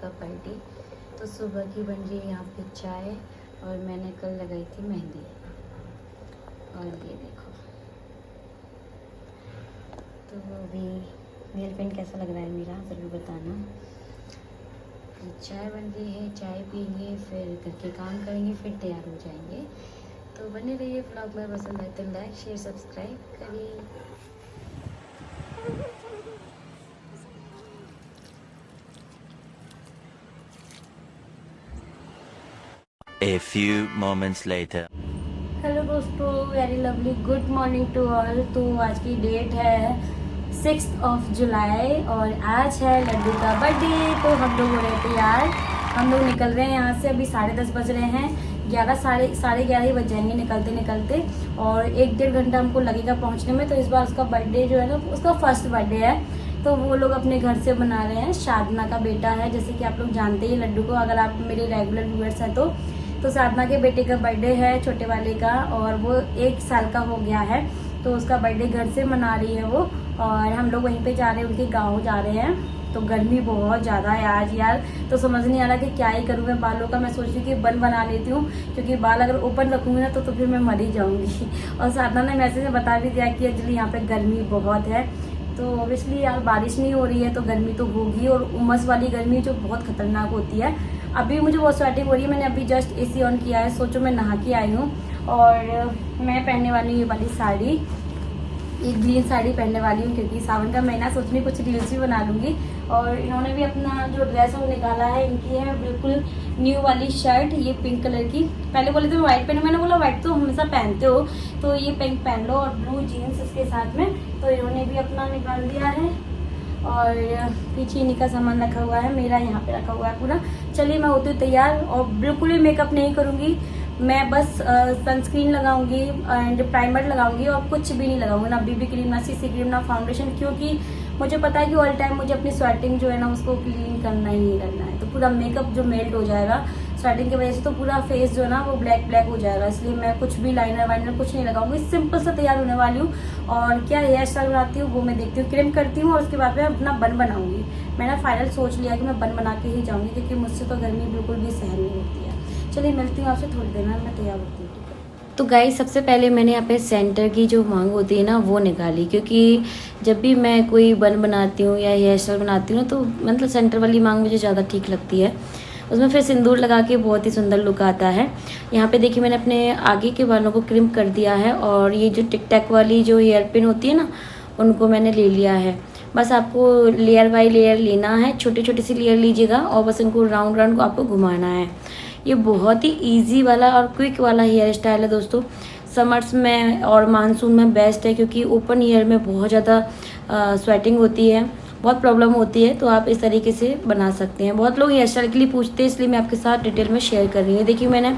का बर्थडे। तो सुबह की बन रही है यहाँ पे चाय और मैंने कल लगाई थी मेहंदी। और ये देखो, तो अभी नेल पेंट कैसा लग रहा है मेरा ज़रूर बताना। चाय बन रही है, चाय पियेंगे, फिर घर के काम करेंगे, फिर तैयार हो जाएंगे। तो बने रहिए व्लॉग में। पसंद आए तो लाइक शेयर सब्सक्राइब करिए। A few moments later. Hello दोस्तों, very lovely good morning to all. तो आज की डेट है 6 जुलाई और आज है लड्डू का बर्थडे। तो हम लोग हो रहे थे यार, हम लोग निकल रहे हैं यहाँ से। अभी 10:30 बज रहे हैं, 11 साढ़े 11 ही बज जाएंगे निकलते निकलते। और 1-1.5 घंटा हमको लगेगा पहुँचने में। तो इस बार उसका बर्थडे जो है ना, उसका फर्स्ट बर्थडे है। तो वो लोग अपने घर से बना रहे हैं। साधना का बेटा है, जैसे कि आप लोग जानते ही लड्डू को, अगर आप मेरे रेगुलर व्यूअर्स हैं तो साधना के बेटे का बर्थडे है, छोटे वाले का, और वो 1 साल का हो गया है। तो उसका बर्थडे घर से मना रही है वो। और हम लोग वहीं पे जा रहे हैं, उनके गाँव जा रहे हैं। तो गर्मी बहुत ज़्यादा है आज यार, तो समझ नहीं आ रहा कि क्या ही करूँ मैं। बालों का मैं सोच रही हूँ कि बन बना लेती हूँ, क्योंकि बाल अगर ओपन रखूँगी ना तो फिर मैं मर ही जाऊँगी। और साधना ने मैसेज में बता भी दिया कि एक्चुअली यहाँ पे गर्मी बहुत है। तो ऑब्वियसली यार बारिश नहीं हो रही है तो गर्मी तो होगी, और उमस वाली गर्मी जो बहुत खतरनाक होती है। अभी मुझे बहुत स्वेटिंग हो रही है। मैंने अभी जस्ट एसी ऑन किया है, सोचो मैं नहा के आई हूँ। और मैं पहनने वाली हूँ ये वाली साड़ी, एक ग्रीन साड़ी पहनने वाली हूँ, क्योंकि सावन का महीना, सोच रही कुछ रील्स भी बना लूँगी। और इन्होंने भी अपना जो ड्रेस वो निकाला है, इनकी है बिल्कुल न्यू वाली शर्ट, ये पिंक कलर की। पहले बोले थे व्हाइट पहने, मैंने बोला व्हाइट तो हमेशा पहनते हो, तो ये पिंक पहन लो, और ब्लू जीन्स इसके साथ में। तो इन्होंने भी अपना निकाल दिया है। और पीछे इन्हीं का सामान रखा हुआ है, मेरा यहाँ पे रखा हुआ है पूरा। चलिए मैं होती हूँ तैयार, और बिल्कुल भी मेकअप नहीं करूँगी मैं, बस सनस्क्रीन लगाऊंगी एंड प्राइमर लगाऊंगी, और कुछ भी नहीं लगाऊंगी, ना बीबी क्रीम, ना सीसी क्रीम, ना फाउंडेशन। क्योंकि मुझे पता है कि ऑल टाइम मुझे अपनी स्वेटिंग जो है ना उसको क्लीन करना ही करना है। तो पूरा मेकअप जो मेल्ट हो जाएगा स्वेटिंग की वजह से, तो पूरा फेस जो है ना वो ब्लैक ब्लैक हो जाएगा। इसलिए मैं कुछ भी लाइनर वाइनर कुछ नहीं लगाऊंगी, सिंपल सा तैयार होने वाली हूँ। और क्या हेयर स्टाइल बनाती हूँ वो मैं देखती हूँ, क्रीम करती हूँ, और उसके बाद में अपना बन बनाऊंगी। मैंने फाइनल सोच लिया कि मैं बन बना के ही जाऊँगी, क्योंकि मुझसे तो गर्मी बिल्कुल भी सहन नहीं होती है। चलिए मिलती हूँ आपसे थोड़ी देर में, मैं तैयार होती हूँ। तो गाइस, सबसे पहले मैंने यहाँ पे सेंटर की जो मांग होती है ना वो निकाली, क्योंकि जब भी मैं कोई बन बनाती हूँ या हेयर स्टाइल बनाती हूँ ना, तो मतलब सेंटर वाली मांग मुझे ज़्यादा ठीक लगती है। उसमें फिर सिंदूर लगा के बहुत ही सुंदर लुक आता है। यहाँ पे देखिए मैंने अपने आगे के बालों को क्रिम कर दिया है, और ये जो टिक टैक वाली जो हेयर पिन होती है ना, उनको मैंने ले लिया है। बस आपको लेयर बाई लेयर लेना है, छोटी छोटी सी लेयर लीजिएगा, और बस इनको राउंड राउंड को आपको घुमाना है। ये बहुत ही इजी वाला और क्विक वाला हेयर स्टाइल है दोस्तों। समर्स में और मानसून में बेस्ट है, क्योंकि ओपन हेयर में बहुत ज़्यादा स्वेटिंग होती है, बहुत प्रॉब्लम होती है। तो आप इस तरीके से बना सकते हैं। बहुत लोग हेयर स्टाइल के लिए पूछते हैं, इसलिए मैं आपके साथ डिटेल में शेयर कर रही हूँ। देखिए मैंने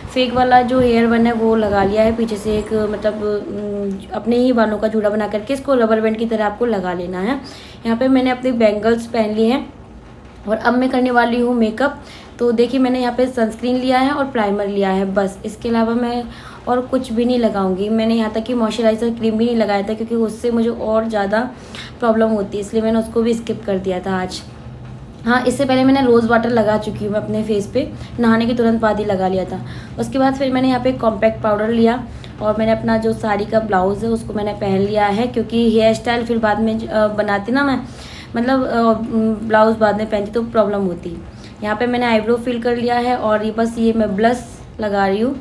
फेक वाला जो हेयर बन है वो लगा लिया है, पीछे से एक मतलब अपने ही बालों का जूड़ा बना करके इसको रबर बैंड की तरह आपको लगा लेना है। यहाँ पे मैंने अपने बैंगल्स पहन लिए हैं, और अब मैं करने वाली हूँ मेकअप। तो देखिए मैंने यहाँ पे सनस्क्रीन लिया है और प्राइमर लिया है, बस। इसके अलावा मैं और कुछ भी नहीं लगाऊंगी। मैंने यहाँ तक कि मॉइस्चराइज़र क्रीम भी नहीं लगाया था, क्योंकि उससे मुझे और ज़्यादा प्रॉब्लम होती है, इसलिए मैंने उसको भी स्किप कर दिया था आज। हाँ, इससे पहले मैंने रोज़ वाटर लगा चुकी हूँ मैं अपने फेस पे, नहाने के तुरंत बाद ही लगा लिया था। उसके बाद फिर मैंने यहाँ पे कॉम्पैक्ट पाउडर लिया, और मैंने अपना जो साड़ी का ब्लाउज़ है उसको मैंने पहन लिया है, क्योंकि हेयर स्टाइल फिर बाद में बनाती ना मैं, मतलब ब्लाउज़ बाद में पहनती तो प्रॉब्लम होती। यहाँ पे मैंने आईब्रो फिल कर लिया है, और ये बस ये मैं ब्लश लगा रही हूँ,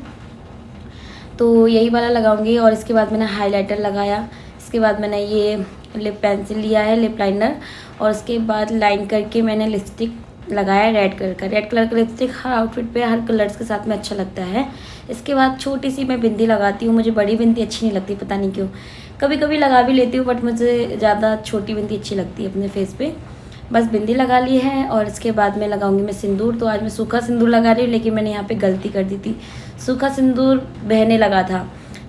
तो यही वाला लगाऊंगी। और इसके बाद मैंने हाइलाइटर लगाया, इसके बाद मैंने ये लिप पेंसिल लिया है, लिप लाइनर, और उसके बाद लाइन करके मैंने लिपस्टिक लगाया रेड कलर का। रेड कलर का लिपस्टिक हर आउटफिट पे हर कलर्स के साथ में अच्छा लगता है। इसके बाद छोटी सी मैं बिंदी लगाती हूँ, मुझे बड़ी बिंदी अच्छी नहीं लगती, पता नहीं क्यों। कभी कभी लगा भी लेती हूँ, बट मुझे ज़्यादा छोटी बिंदी अच्छी लगती है अपने फेस पे। बस बिंदी लगा ली है, और इसके बाद में लगाऊंगी मैं सिंदूर। तो आज मैं सूखा सिंदूर लगा रही हूँ, लेकिन मैंने यहाँ पे गलती कर दी थी, सूखा सिंदूर बहने लगा था।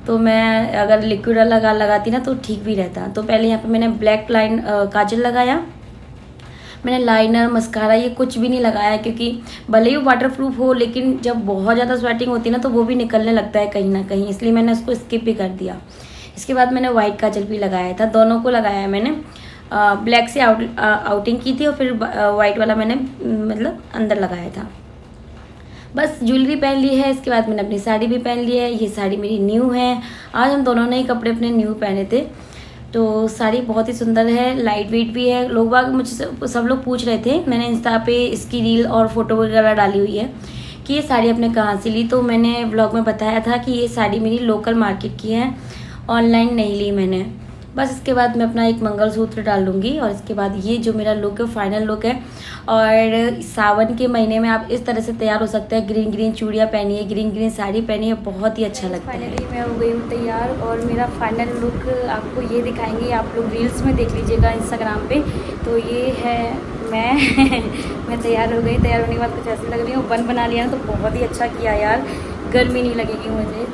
तो मैं अगर लिक्विड लगाती ना तो ठीक भी रहता। तो पहले यहाँ पे मैंने ब्लैक लाइन काजल लगाया, मैंने लाइनर मस्कारा ये कुछ भी नहीं लगाया, क्योंकि भले ही वो वाटर प्रूफ हो, लेकिन जब बहुत ज़्यादा स्वेटिंग होती है ना तो वो भी निकलने लगता है कहीं ना कहीं, इसलिए मैंने उसको स्किप भी कर दिया। इसके बाद मैंने वाइट काजल भी लगाया था, दोनों को लगाया है मैंने। ब्लैक से आउटिंग की थी और फिर वाइट वाला मैंने मतलब अंदर लगाया था। बस ज्वेलरी पहन ली है, इसके बाद मैंने अपनी साड़ी भी पहन ली है। ये साड़ी मेरी न्यू है, आज हम दोनों ने ही कपड़े अपने न्यू पहने थे। तो साड़ी बहुत ही सुंदर है, लाइट वेट भी है। लोग बाग मुझसे सब लोग पूछ रहे थे, मैंने इंस्टा पे इसकी रील और फोटो वगैरह डाली हुई है कि ये साड़ी आपने कहाँ से ली। तो मैंने व्लॉग में बताया था कि ये साड़ी मेरी लोकल मार्केट की है, ऑनलाइन नहीं ली मैंने। बस इसके बाद मैं अपना एक मंगलसूत्र डाल लूँगी और इसके बाद ये जो मेरा लुक है फाइनल लुक है। और सावन के महीने में आप इस तरह से तैयार हो सकते हैं। ग्रीन ग्रीन चूड़ियाँ पहनिए, ग्रीन ग्रीन साड़ी पहनिए, बहुत ही अच्छा लगता है। फाइनली मैं हो गई हूँ तैयार और मेरा फाइनल लुक आपको ये दिखाएंगे, आप लोग रील्स में देख लीजिएगा इंस्टाग्राम पे। तो ये है मैं तैयार हो गई। तैयार होने के बाद कुछ ऐसी लग रही हूँ, बन बना लिया तो बहुत ही अच्छा किया यार, गर्मी नहीं लगेगी मुझे,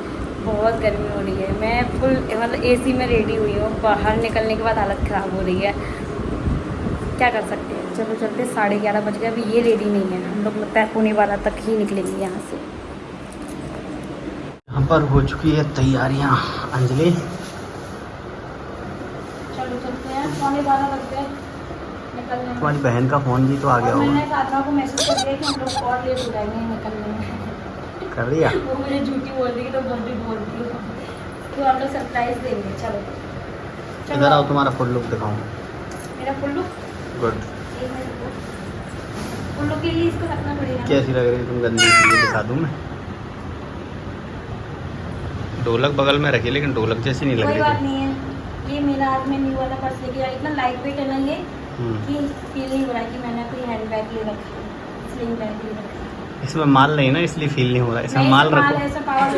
बहुत गर्मी हो रही है। मैं फुल मतलब एसी में रेडी हुई हूँ, बाहर निकलने के बाद हालत ख़राब हो रही है, क्या कर सकते हैं। चलो चलते, 11:30 बज गए, अभी ये रेडी नहीं है। हम लोग लगता है 11:15 तक ही निकलेंगे यहाँ से। यहाँ पर हो चुकी है तैयारियाँ अंजलि। चलो चलते हैं, 11:15 बज गए निकलने। तुम्हारी बहन का फ़ोन भी तो आ गया होगा। मैंने साधना को मैसेज कर दिया कि हम लोग और लेट हो जाएंगे निकलने में। कर दिया? वो मुझे झूठी बोल रही है तो जल्दी बोल रही हूँ, तो हम लोग सरप्राइज देंगे। चलो इधर आओ, तुम्हारा फुल लुक दिखाऊं। मेरा full look good. Full look के लिए इसको रखना पड़ेगा। कैसी लग रही है तुम? गंदी चीज़ें दिखा दूँ मैं? ढोलक बगल में रखी, लेकिन ढोलक जैसी नहीं लग रही। कोई बात नहीं है, ये मेरा हाथ में न्यू वाला पर्स लेके आया, इतना लाइट वेट है ना ये कि फील नहीं हो रहा है कि मैंने कोई हैंड बैग ले रखा है, स्लिंग बैग ले रखा है। इसमें माल नहीं ना, इसलिए फील नहीं हो रहा है। इसमें माल रखो, ऐसा पावर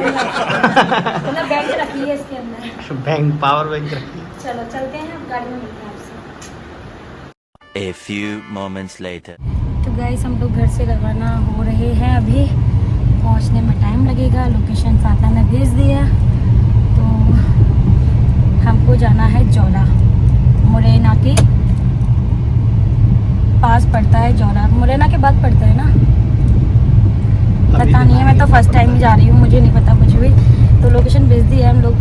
मतलब बैंक रख ली है इसके अंदर, बैंक पावर बैंक रखी है। चलो चलते हैं, अब गाड़ी में मिलते हैं आपसे। A few moments later. तो गाइस हम लोग घर से रवाना हो रहे हैं, अभी पहुंचने में टाइम लगेगा। लोकेशन साधना ने भेज दिया, तो हमको जाना है जौला, मुरैना के पास पड़ता है जौला, मुरैना के बाद पड़ता है ना, पता नहीं है, मैं तो फर्स्ट टाइम ही जा रही हूँ, मुझे नहीं पता कुछ भी। तो लोकेशन भेज दी है, हम लोग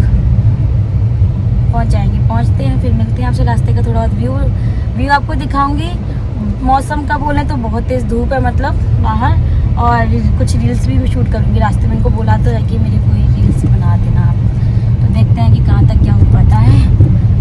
पहुँच जाएंगे। पहुँचते हैं फिर मिलते हैं आपसे, रास्ते का थोड़ा व्यू आपको दिखाऊंगी। मौसम का बोले तो बहुत तेज़ धूप है मतलब बाहर, और कुछ रील्स भी शूट करूँगी रास्ते में। इनको बोला तो है कि मेरे कोई रील्स बना देना आप, तो देखते हैं कि कहाँ तक क्या हो पाता है।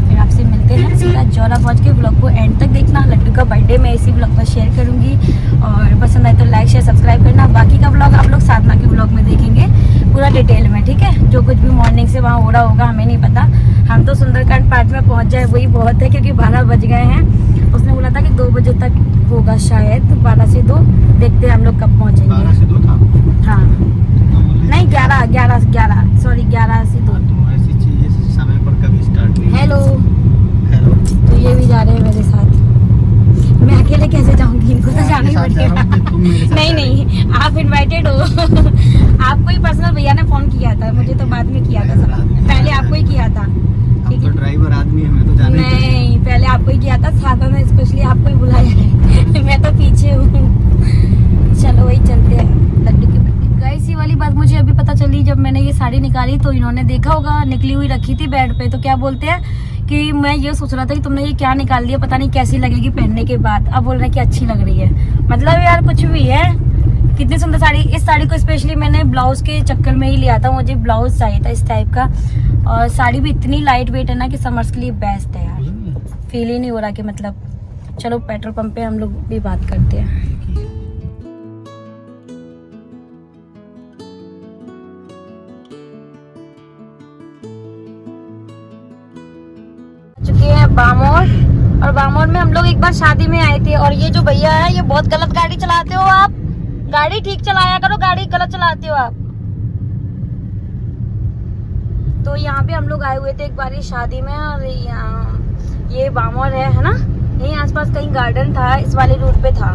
फिर आपसे मिलते हैं सीधा जौला पहुँच के। ब्लॉग को एंड तक देखना, लड्डू का बर्थडे मैं इसी ब्लॉग पर शेयर करूँगी, और पसंद आए तो लाइक शेयर सब्सक्राइब करना। बाकी का ब्लॉग आप लोग साधना के ब्लॉग में देखेंगे पूरा डिटेल में, ठीक है। जो कुछ भी मॉर्निंग से वहाँ हो रहा होगा हमें नहीं पता, हम तो सुंदरकांड पार्क में पहुँच जाए वही बहुत है, क्योंकि 12 बज गए हैं। उसने बोला था कि 2 बजे तक होगा शायद, तो 12 से 2 देखते हैं हम लोग कब पहुँचेंगे। 12 से 2 था? हाँ नहीं, 11 सॉरी 11 से 2। तो ऐसी चीज़ें समय पर कभी स्टार्ट नहीं। Hello hello. तो ये भी जा रहे हैं मेरे साथ, मैं अकेले कैसे जाऊंगी, इनको तो जाना ही पड़ेगा। नहीं आप इनवाइटेड हो। आपको ही पर्सनल भैया ने फोन किया था, मुझे तो बाद में किया था, पहले आपको ही किया था। ठीक है, ड्राइवर आदमी है, मैं तो जाने नहीं पहले आपको ही किया था, साधना ने स्पेशली आपको ही बुलाया है। मैं तो पीछे हूँ। चलो वही चलते हैं लड्डू के बर्थडे। गाइस ये वाली बात मुझे अभी पता चली, जब मैंने ये साड़ी निकाली तो इन्होंने देखा होगा निकली हुई रखी थी बेड पे, तो क्या बोलते हैं कि मैं ये सोच रहा था कि तुमने ये क्या निकाल लिया, पता नहीं कैसी लगेगी पहनने के बाद। अब बोल रहे हैं कि अच्छी लग रही है, मतलब यार कुछ भी है। कितनी सुंदर साड़ी। इस साड़ी को स्पेशली मैंने ब्लाउज के चक्कर में ही लिया था, मुझे ब्लाउज चाहिए था इस टाइप का, और साड़ी भी इतनी लाइट वेट है ना कि समर्स के लिए बेस्ट है यार। फील ही नहीं हो रहा कि मतलब। चलो पेट्रोल पंप पे हम लोग भी बात करते हैं। चुके हैं बामोर, और बामोर में हम लोग एक बार शादी में आए थे, और ये जो भैया है ये बहुत गलत गाड़ी चलाते हो आप, गाड़ी ठीक चलाया करो, गाड़ी गलत चलाते हो आप। तो यहाँ पे हम लोग आए हुए थे एक बार शादी में, और ये बामोर है ना, यहीं आसपास कहीं गार्डन था, इस वाले रूट पे था।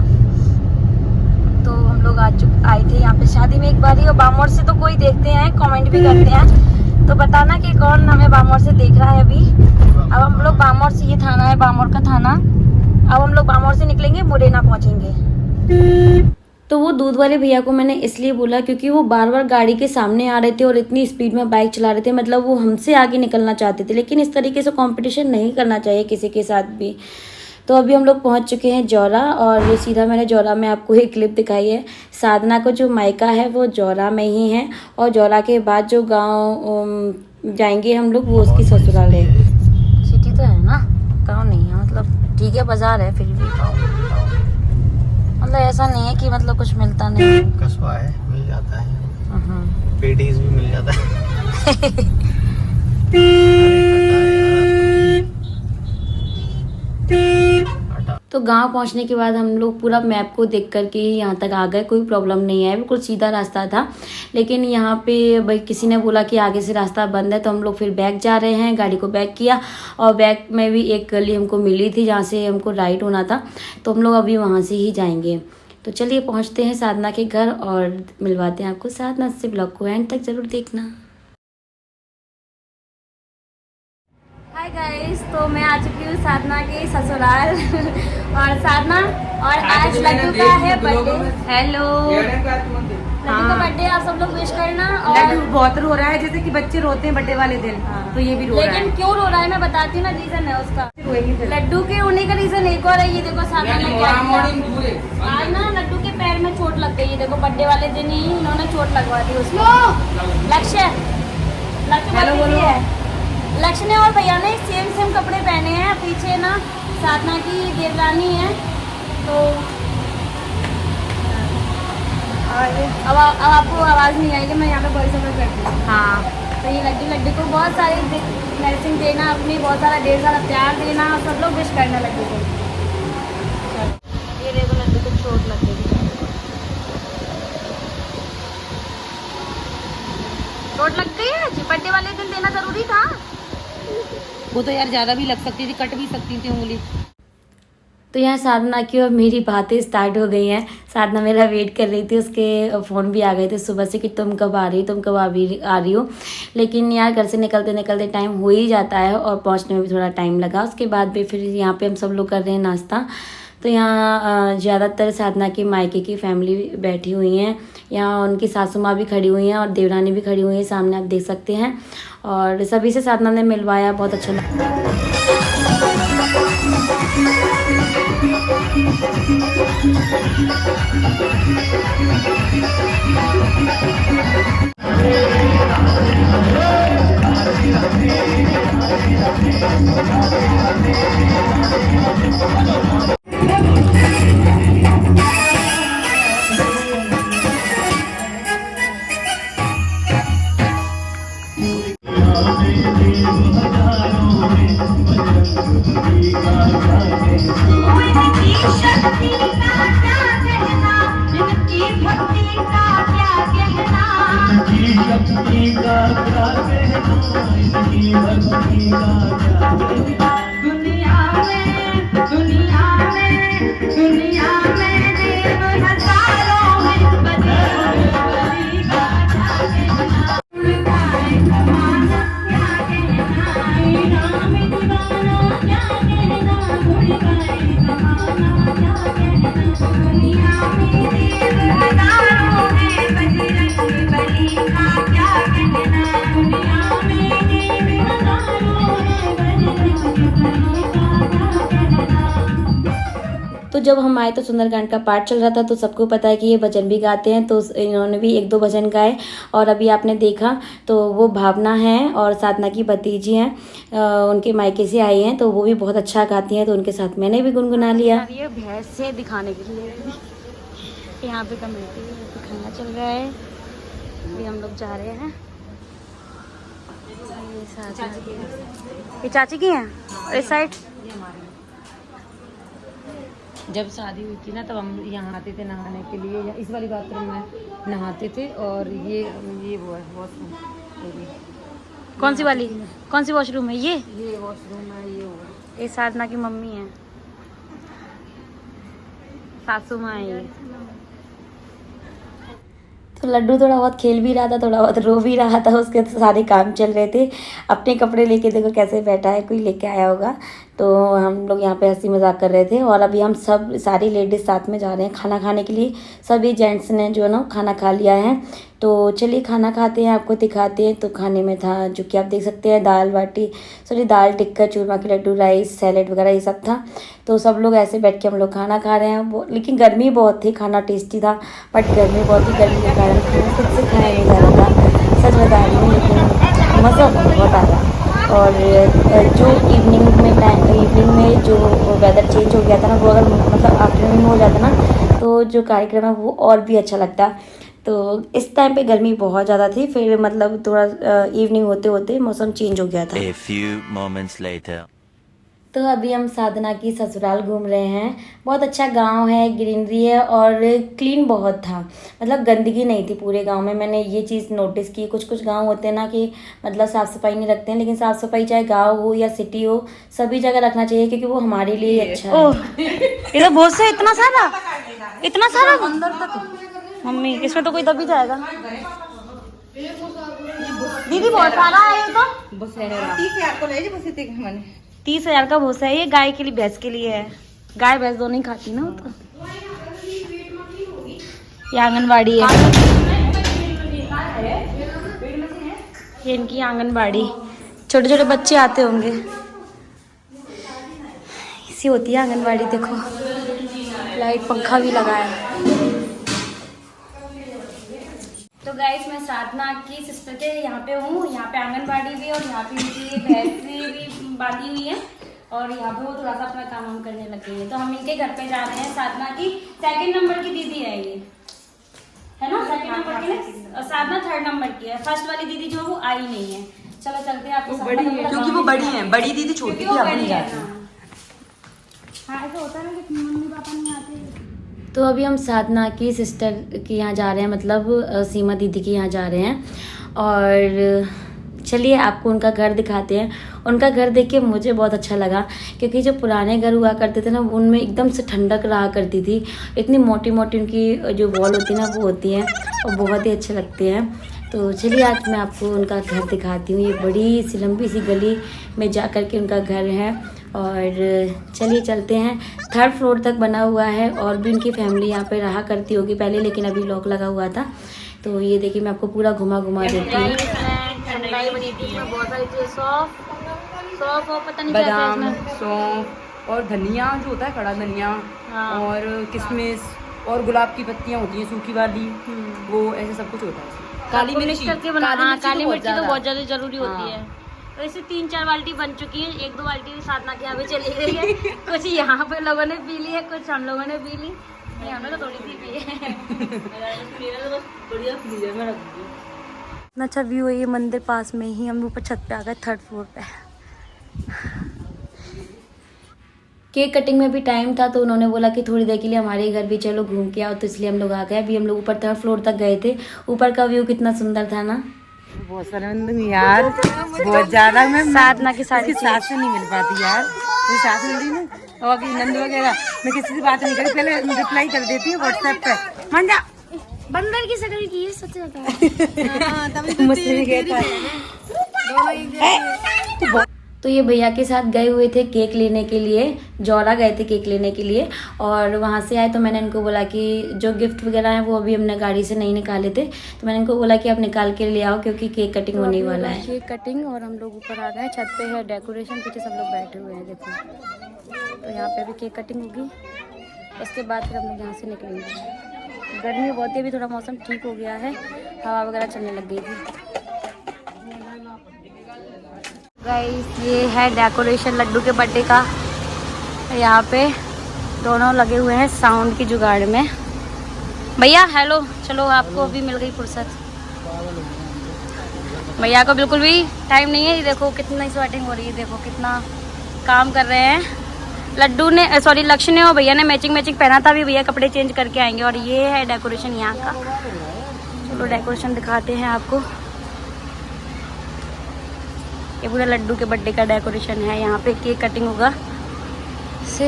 तो हम लोग आए थे यहाँ पे शादी में एक बार ही। और बामोर से तो कोई देखते हैं, कमेंट भी करते हैं, तो बताना कि कौन हमें बामोर से देख रहा है अभी। अब हम लोग बामोर से, ये थाना है बामोर का थाना, अब हम लोग बामोर से निकलेंगे, मुरैना पहुँचेंगे। तो वो दूध वाले भैया को मैंने इसलिए बोला क्योंकि वो बार बार गाड़ी के सामने आ रहे थे और इतनी स्पीड में बाइक चला रहे थे, मतलब वो हमसे आगे निकलना चाहते थे, लेकिन इस तरीके से कंपटीशन नहीं करना चाहिए किसी के साथ भी। तो अभी हम लोग पहुंच चुके हैं जौरा, और सीधा मैंने जौरा में आपको एक क्लिप दिखाई है। साधना को जो मायका है वो जौरा में ही है, और जौरा के बाद जो गाँव जाएंगे हम लोग वो उसकी ससुराल है। सिटी तो है ना, गाँव नहीं है, मतलब ठीक है बाजार है, फिर भी मतलब ऐसा नहीं है कि मतलब कुछ मिलता नहीं। कस्बा है, मिल जाता है, पेटीज भी मिल जाता है। तो गांव पहुंचने के बाद हम लोग पूरा मैप को देख कर के यहाँ तक आ गए, कोई प्रॉब्लम नहीं है, बिल्कुल सीधा रास्ता था। लेकिन यहाँ पे भाई किसी ने बोला कि आगे से रास्ता बंद है, तो हम लोग फिर बैक जा रहे हैं, गाड़ी को बैक किया, और बैक में भी एक गली हमको मिली थी जहाँ से हमको राइट होना था, तो हम लोग अभी वहाँ से ही जाएंगे। तो चलिए पहुँचते हैं साधना के घर और मिलवाते हैं आपको साधना से। ब्लॉग को एंड तक जरूर देखना। हाय गाइस, तो मैं आ चुकी हूँ साधना के ससुराल और साधना, और आज लड्डू का है बर्थडे। हेलो, लड्डू का बर्थडे, आप सब लोग विश करना। और लड्डू बहुत रो रहा है, जैसे कि बच्चे रोते हैं बर्थडे वाले दिन, तो ये भी रो रहा है। लेकिन क्यों रो रहा है मैं बताती हूँ ना, रीजन है उसका। लड्डू के रोने का रीजन एक और है, ये देखो साधना ने क्या किया। आज ना लड्डू के पैर में चोट लग गई, ये देखो बर्थडे वाले दिन ही इन्होंने चोट लगवा दी उसको। लक्ष्य लक्ष्य ने और भैया ने सेम कपड़े पहने हैं। पीछे ना साधना की देवरानी है, तो अब आपको आवाज़ नहीं आएगी, मैं यहाँ पे वॉइस ओवर करती हूँ। हाँ, तो ये लड्डू को बहुत सारी ब्लेसिंग देना, अपनी बहुत सारा ढेर सारा प्यार देना, सब लोग विश करना लड्डू को। ये देखो लड्डू को चोट लग गई, चोट लग गई है। बर्थडे वाले दिन देना जरूरी था। वो तो यार ज्यादा भी लग सकती थी, कट भी सकती थी उंगली। तो यहाँ साधना की और मेरी बातें स्टार्ट हो गई हैं। साधना मेरा वेट कर रही थी, उसके फ़ोन भी आ गए थे सुबह से कि तुम कब आ रही हो। लेकिन यार घर से निकलते निकलते टाइम हो ही जाता है, और पहुँचने में भी थोड़ा टाइम लगा। उसके बाद भी फिर यहाँ पे हम सब लोग कर रहे हैं नाश्ता। तो यहाँ ज़्यादातर साधना की मायके की फैमिली बैठी हुई हैं। यहाँ उनकी सासू माँ भी खड़ी हुई हैं और देवरानी भी खड़ी हुई है, सामने आप देख सकते हैं। और सभी से साधना ने मिलवाया, बहुत अच्छा लगा। तो जब हम आए तो सुंदरकांड का पाठ चल रहा था, तो सबको पता है कि ये भजन भी गाते हैं, तो इन्होंने भी 1-2 भजन गाए। और अभी आपने देखा तो वो भावना है और साधना की भतीजी हैं, उनके मायके से आई हैं, तो वो भी बहुत अच्छा गाती हैं, तो उनके साथ मैंने भी गुनगुना लिया। ये भैंस से दिखाने के लिए यहाँ पे कमेटी दिखाना चल रहा है। अभी हम लोग जा रहे हैं, ये चाची की हैं, और इस साइड जब शादी हुई थी ना, तब हम यहाँ आते थे नहाने के लिए, इस वाली बाथरूम में नहाते थे। और ये वो है वॉशरूम। कौन सी वॉशरूम है? ये वॉशरूम है, ये वो। ये साधना की मम्मी है, सासू माँ है ये। तो लड्डू थोड़ा बहुत खेल भी रहा था, थोड़ा बहुत रो भी रहा था, उसके तो सारे काम चल रहे थे। अपने कपड़े लेके देखो कैसे बैठा है, कोई लेके आया होगा। तो हम लोग यहाँ पे हंसी मजाक कर रहे थे। और अभी हम सब सारी लेडीज़ साथ में जा रहे हैं खाना खाने के लिए। सभी जेंट्स ने जो है ना खाना खा लिया है। तो चलिए खाना खाते हैं, आपको दिखाते हैं। तो खाने में था जो कि आप देख सकते हैं दाल टिक्का, चूरमा के लड्डू, राइस, सैलेड वगैरह ये सब था। तो सब लोग ऐसे बैठ के हम लोग खाना खा रहे हैं। लेकिन गर्मी बहुत थी, खाना टेस्टी था बट गर्मी बहुत थी। गर्मी के कारण खाना खुद से खाया नहीं जा रहा था, सच बता रही हूँ। लेकिन मज़ा बहुत आ रहा। और जो इवनिंग में जो वेदर चेंज हो गया था ना, वो अगर मतलब आफ्टरनून में हो जाता ना तो जो कार्यक्रम है वो और भी अच्छा लगता। तो इस टाइम पे गर्मी बहुत ज़्यादा थी, फिर मतलब थोड़ा इवनिंग होते होते मौसम चेंज हो गया था। A few moments later. तो अभी हम साधना की ससुराल घूम रहे हैं। बहुत अच्छा गांव है, ग्रीनरी है और क्लीन बहुत था, मतलब गंदगी नहीं थी पूरे गांव में। मैंने ये चीज़ नोटिस की। कुछ कुछ गांव होते हैं ना कि मतलब साफ़ सफाई नहीं रखते हैं, लेकिन साफ़ सफाई चाहे गांव हो या सिटी हो सभी जगह रखना चाहिए, क्योंकि वो हमारे लिए ही अच्छा है। ये तो बहुत से इतना सारा अंदर तक। मम्मी इसमें तो कोई दबी जाएगा। दीदी बहुत सारा है ये तो। 30,000 का भूसा है ये, गाय के लिए भैंस के लिए है। गाय भैंस दोनों ही खाती ना वो तो। ये आंगनबाड़ी है, ये इनकी आंगनबाड़ी। छोटे छोटे बच्चे आते होंगे, इसी होती है आंगनबाड़ी। देखो लाइट पंखा भी लगा है। तो गाइस मैं साधना की सिस्टर के यहाँ पे हूँ। यहाँ पे आंगनबाड़ी भी और यहाँ पे उनकी भैंसें भी बांधी हुई है और यहाँ पे वो थोड़ा सा अपना काम करने लग गई है। तो हम इनके घर पे जा रहे हैं। साधना की 2nd नंबर की दीदी है ये, है ना? 2nd नंबर की है, साधना 3rd नंबर की है। फर्स्ट वाली दीदी जो वो आई नहीं है। चलो चलते हैं आपको, क्योंकि वो बड़ी है, बड़ी दीदी छोटी थी, अब नहीं जाती। हाँ ऐसा होता है ना कि मम्मी पापा नहीं आते। तो अभी हम साधना की सिस्टर के यहाँ जा रहे हैं, मतलब सीमा दीदी के यहाँ जा रहे हैं। और चलिए आपको उनका घर दिखाते हैं। उनका घर देख के मुझे बहुत अच्छा लगा, क्योंकि जो पुराने घर हुआ करते थे ना उनमें एकदम से ठंडक रहा करती थी। इतनी मोटी मोटी उनकी जो वॉल होती है ना वो होती है और बहुत ही अच्छे लगते हैं। तो चलिए आज मैं आपको उनका घर दिखाती हूँ। ये बड़ी सी लंबी सी गली में जा कर के उनका घर है। और चलिए चलते हैं। 3rd फ्लोर तक बना हुआ है और भी उनकी फैमिली यहाँ पे रहा करती होगी पहले, लेकिन अभी लॉक लगा हुआ था। तो ये देखिए मैं आपको पूरा घुमा देती हूँ। बादाम, सौंफ और धनिया जो होता है, खड़ा धनिया, और किशमिश और गुलाब की पत्तियां होती हैं सूखी वाली, वो ऐसे सब कुछ होता है। काली मिर्ची तो बहुत ज्यादा जरूरी होती है। तो ऐसे 3-4 बाल्टी बन चुकी है। 1-2 बाल्टी साधना के यहाँ पे चली गई है। कुछ यहाँ पे लोगों ने पी ली है, कुछ हम लोगों ने पी ली। हमने तो थोड़ी सी पी है। इतना अच्छा व्यू है ये मंदिर पास में ही। हम ऊपर छत पे आ गए 3rd फ्लोर पे। केक कटिंग में भी टाइम था तो उन्होंने बोला कि थोड़ी देर के लिए हमारे घर भी चलो घूम के आओ, तो इसलिए हम लोग आ गए। अभी हम लोग ऊपर 3rd फ्लोर तक गए थे। ऊपर का व्यू कितना सुंदर था ना, बहुत सारे यार, बहुत ज्यादा। मैं साधना की सारी साथ से नहीं मिल पाती यार, मेरी सास मिल रही ना और नंद वगैरह। मैं किसी से बात नहीं करी, पहले रिप्लाई कर देती हूँ व्हाट्सएप पे। मान जा बंदर की शक्ल की है, सच बता। मुझसे गया था। तो ये भैया के साथ गए हुए थे केक लेने के लिए, जौरा गए थे केक लेने के लिए। और वहाँ से आए तो मैंने इनको बोला कि जो गिफ्ट वगैरह हैं वो अभी हमने गाड़ी से नहीं निकाले थे, तो मैंने इनको बोला कि आप निकाल के ले आओ क्योंकि केक कटिंग होने वाला है। केक कटिंग और हम लोग ऊपर आ गए, छत पे है डेकोरेशन, पीछे सब लोग बैठे हुए हैं देखो। तो यहाँ पे अभी केक कटिंग होगी, उसके बाद फिर हम लोग यहाँ से निकलेंगे। गर्मी बहुत है, अभी थोड़ा मौसम ठीक हो गया है, हवा वगैरह चलने लग गई थी। गाइस ये है डेकोरेशन लड्डू के बर्थडे का। यहाँ पे दोनों लगे हुए हैं साउंड की जुगाड़ में। भैया हेलो, चलो आपको अभी मिल गई फुर्सत। भैया को बिल्कुल भी टाइम नहीं है। ये देखो कितनी स्वेटिंग हो रही है, देखो कितना काम कर रहे हैं। लड्डू ने लक्ष्य ने और भैया ने मैचिंग पहना था, अभी भैया कपड़े चेंज करके आएंगे। और ये है डेकोरेशन यहाँ का। चलो डेकोरेशन दिखाते हैं आपको। ये पूरा लड्डू के बर्थडे का डेकोरेशन है। यहाँ पे केक कटिंग होगा से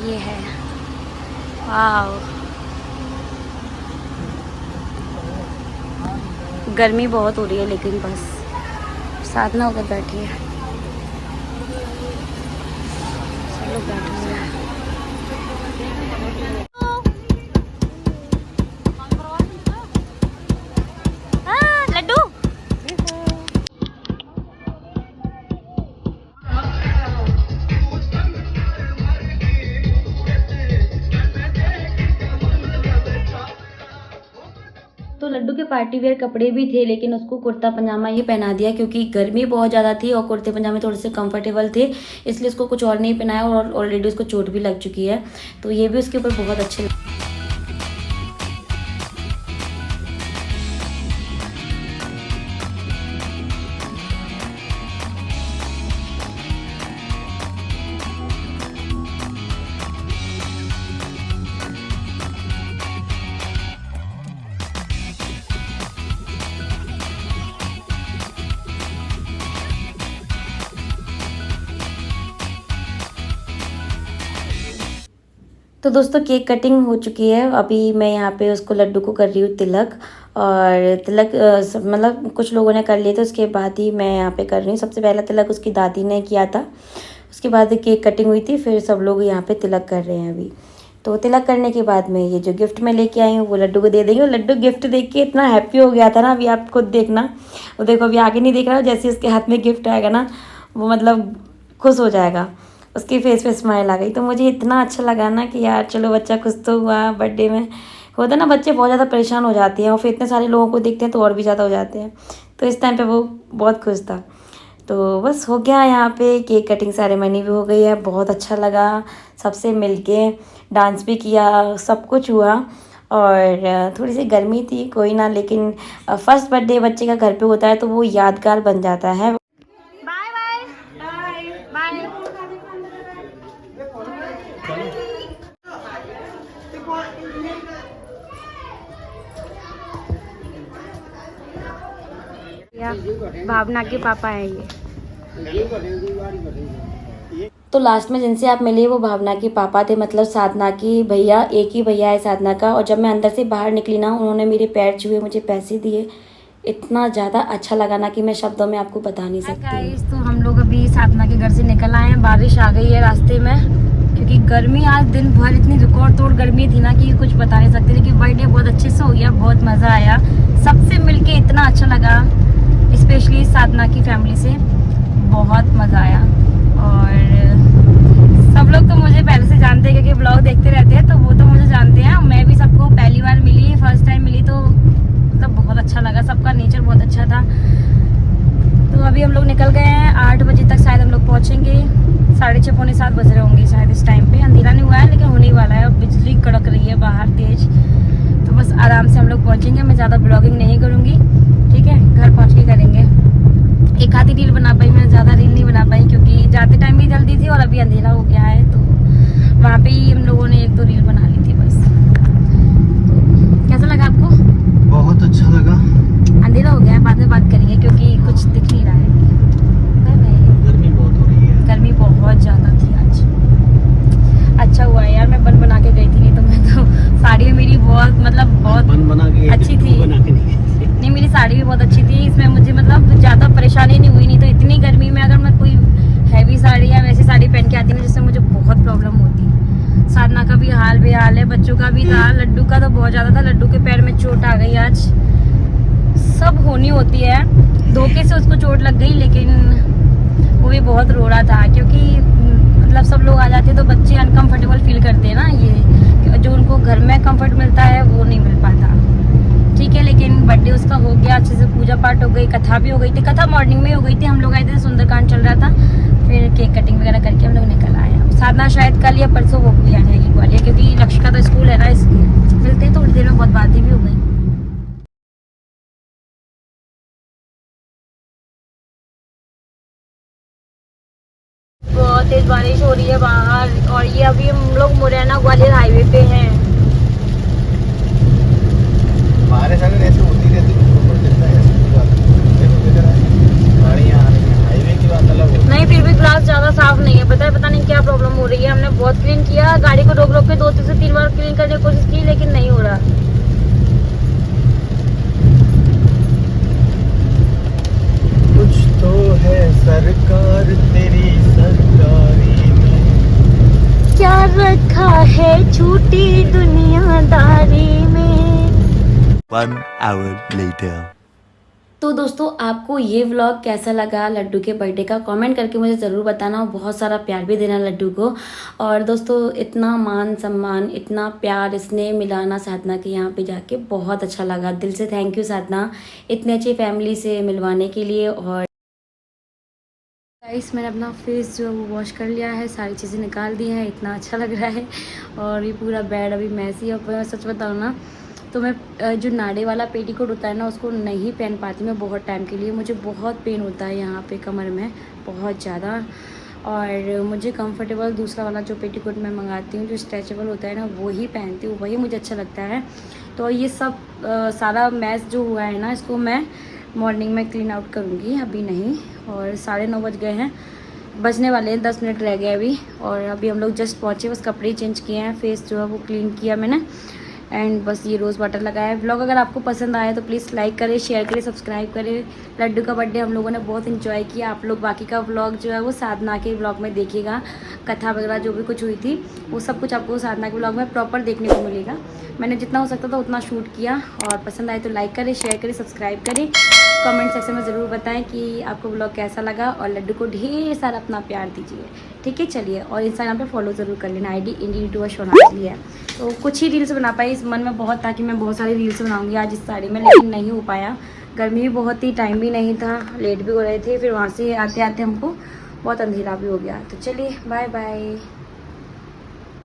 ये है। वाव, गर्मी बहुत हो रही है लेकिन बस साधना होकर बैठी है। लोग बैठे हुए हैं। लड्डू तो लड्डू के पार्टी वेयर कपड़े भी थे, लेकिन उसको कुर्ता पजामा ही पहना दिया क्योंकि गर्मी बहुत ज़्यादा थी और कुर्ते पजामे थोड़े से कंफर्टेबल थे, इसलिए उसको कुछ और नहीं पहनाया और ऑलरेडी उसको चोट भी लग चुकी है, तो ये भी उसके ऊपर बहुत अच्छे लगे। तो दोस्तों केक कटिंग हो चुकी है, अभी मैं यहाँ पे उसको लड्डू को कर रही हूँ तिलक, और तिलक मतलब कुछ लोगों ने कर लिए थे, उसके बाद ही मैं यहाँ पे कर रही हूँ। सबसे पहला तिलक उसकी दादी ने किया था, उसके बाद केक कटिंग हुई थी, फिर सब लोग यहाँ पे तिलक कर रहे हैं अभी। तो तिलक करने के बाद में ये जो गिफ्ट मैं लेके आई हूँ वो लड्डू को दे देंगे। और लड्डू गिफ्ट देख के इतना हैप्पी हो गया था ना, अभी आप खुद देखना, वो देखो अभी आगे नहीं देख रहा, जैसे उसके हाथ में गिफ्ट आएगा ना वो मतलब खुश हो जाएगा, उसके फेस पे स्माइल आ गई। तो मुझे इतना अच्छा लगा ना कि यार चलो बच्चा खुश तो हुआ। बर्थडे में होता ना बच्चे बहुत ज़्यादा परेशान हो जाते हैं और फिर इतने सारे लोगों को देखते हैं तो और भी ज़्यादा हो जाते हैं, तो इस टाइम पे वो बहुत खुश था। तो बस हो गया, यहाँ पे केक कटिंग सेरेमनी भी हो गई है, बहुत अच्छा लगा, सबसे मिलके डांस भी किया, सब कुछ हुआ। और थोड़ी सी गर्मी थी कोई ना, लेकिन फर्स्ट बर्थडे बच्चे का घर पे होता है तो वो यादगार बन जाता है। भावना के पापा है ये। तो लास्ट में जिनसे आप मिले वो भावना के पापा थे, मतलब साधना की भैया, एक ही भैया है साधना का। और जब मैं अंदर से बाहर निकली ना, उन्होंने मेरे पैर छुए, मुझे पैसे दिए, इतना ज़्यादा अच्छा लगा ना कि मैं शब्दों में आपको बता नहीं सकती। तो हम लोग अभी साधना के घर से निकल आए हैं, बारिश आ गई है रास्ते में, क्योंकि गर्मी आज दिन भर इतनी रिकॉर्ड तोड़ गर्मी थी ना कि कुछ बता नहीं सकते। लेकिन बर्थडे बहुत अच्छे से हो गया, बहुत मज़ा आया, सबसे मिलके इतना अच्छा लगा, स्पेशली साधना की फैमिली से बहुत मज़ा आया। और सब लोग तो मुझे पहले से जानते हैं क्योंकि ब्लॉग देखते रहते हैं, तो वो तो मुझे जानते हैं। मैं भी सबको पहली बार मिली, फर्स्ट टाइम मिली, तो मतलब बहुत अच्छा लगा, सबका नेचर बहुत अच्छा था। तो अभी हम लोग निकल गए हैं, 8 बजे तक शायद हम लोग पहुँचेंगे, 6:30 पौने 7 बज रहे होंगे शायद इस टाइम पे। अंधेरा नहीं हुआ है लेकिन होने वाला है, बिजली कड़क रही है बाहर तेज, तो बस आराम से हम लोग पहुँचेंगे। मैं ज़्यादा ब्लॉगिंग नहीं करूँगी, ठीक है, घर पहुँच के करेंगे। एक आधी रील बना पाई मैं, ज़्यादा रील नहीं बना पाई क्योंकि जाते टाइम भी जल्दी थी और अभी अंधेरा हो गया है, तो वहाँ पे ही हम लोगों ने 1-2 रील बना ली थी बस। तो कैसा लगा आपको? बहुत अच्छा लगा। अंधेरा हो गया है, बाद में बात करेंगे क्योंकि कुछ दिख नहीं रहा है। गर्मी बहुत हो रही है, गर्मी बहुत ज़्यादा थी आज। अच्छा हुआ यार मैं बना के गई थी, नहीं तो मैं तो साड़ी मेरी बहुत मतलब बहुत बना के अच्छी थी। बना के नहीं मेरी साड़ी भी बहुत अच्छी थी, इसमें मुझे मतलब ज़्यादा परेशानी नहीं हुई, नहीं तो इतनी गर्मी में अगर मैं कोई हैवी साड़ी या वैसी साड़ी पहन के आती ना जिससे मुझे बहुत प्रॉब्लम होती। साधना का भी हाल बेहाल है, बच्चों का भी था, लड्डू का तो बहुत ज़्यादा था, लड्डू के पैर में चोट आ गई आज, सब होनी होती है, धोखे से उसको चोट लग गई, लेकिन वो भी बहुत रो रहा था क्योंकि मतलब सब लोग आ जाते हैं तो बच्चे अनकंफर्टेबल फील करते हैं ना, ये जो उनको घर में कंफर्ट मिलता है वो नहीं मिल पाता, ठीक है। लेकिन बर्थडे उसका हो गया अच्छे से, पूजा पाठ हो गई, कथा भी हो गई थी, कथा मॉर्निंग में हो गई थी, हम लोग आए थे, सुंदरकांड चल रहा था, फिर केक कटिंग वगैरह करके हम लोग निकल आए। साधना शायद कल या परसों वो भी आ जाएगी ग्वालियर, क्योंकि लक्ष्य का तो स्कूल है ना, इसलिए मिलते हैं थोड़ी देर में, बहुत बातें भी हो गई। बहुत तेज बारिश हो रही है बाहर, और ये अभी हम लोग मुरैना ग्वालियर हाईवे पे हैं। बारिश अगर ऐसे होती रहती गाड़ियाँ आ रही हैं, हाईवे की बात अलग है। नहीं फिर भी ग्लास ज़्यादा साफ नहीं है, पता नहीं क्या प्रॉब्लम हो रही है। हमने बहुत क्लीन किया, गाड़ी को रोक के 2 से 3 बार क्लीन करने की कोशिश की, लेकिन नहीं हो रहा। कुछ तो है सरकार तेरी सरकारी में, क्या रखा है झूठी दुनियादारी में। 1 hour later. तो दोस्तों आपको ये व्लॉग कैसा लगा लड्डू के बर्थडे का, कमेंट करके मुझे ज़रूर बताना और बहुत सारा प्यार भी देना लड्डू को। और दोस्तों इतना मान सम्मान, इतना प्यार इसने मिलाना साधना के यहाँ पे जाके बहुत अच्छा लगा। दिल से थैंक यू साधना, इतनी अच्छी फैमिली से मिलवाने के लिए। और गाइस मैंने अपना फेस जो है वो वॉश कर लिया है, सारी चीज़ें निकाल दी हैं, इतना अच्छा लग रहा है। और ये पूरा बेड अभी मैसी है। और मैं सच बताऊँ ना तो मैं जो नाड़े वाला पेटीकोट होता है ना उसको नहीं पहन पाती मैं बहुत टाइम के लिए। मुझे बहुत पेन होता है यहाँ पे कमर में बहुत ज़्यादा। और मुझे कंफर्टेबल दूसरा वाला जो पेटीकोट मैं मंगाती हूँ जो स्ट्रेचेबल होता है ना वही पहनती हूँ, वही मुझे अच्छा लगता है। तो ये सब सारा मैस जो हुआ है ना इसको मैं मॉर्निंग में क्लीन आउट करूँगी, अभी नहीं। और 9:30 बज गए हैं, बजने वाले हैं, 10 मिनट रह गए अभी। और अभी हम लोग जस्ट पहुँचे, बस कपड़े चेंज किए हैं, फेस जो है वो क्लीन किया मैंने एंड बस ये रोज़ वाटर लगाया है। व्लॉग अगर आपको पसंद आया तो प्लीज़ लाइक करें, शेयर करें, सब्सक्राइब करें। लड्डू का बर्थडे हम लोगों ने बहुत इन्जॉय किया। आप लोग बाकी का व्लॉग जो है वो साधना के व्लॉग में देखिएगा। कथा वगैरह जो भी कुछ हुई थी वो सब कुछ आपको साधना के व्लॉग में प्रॉपर देखने को मिलेगा। मैंने जितना हो सकता था उतना शूट किया। और पसंद आए तो लाइक करें, शेयर करें, सब्सक्राइब करें। कमेंट सेक्शन में ज़रूर बताएं कि आपको व्लॉग कैसा लगा। और लड्डू को ढेर सारा अपना प्यार दीजिए, ठीक है। चलिए, और इंस्टाग्राम पे फॉलो ज़रूर कर लेना, ID इंडी यूट्यूबर सोनाली है। तो कुछ ही रील्स बना पाई, इस मन में बहुत था कि मैं बहुत सारी रील्स बनाऊंगी आज इस साड़ी में, लेकिन नहीं हो पाया। गर्मी भी बहुत थी, टाइम भी नहीं था, लेट भी हो रहे थे। फिर वहाँ से आते आते हमको बहुत अंधेरा भी हो गया। तो चलिए बाय बाय।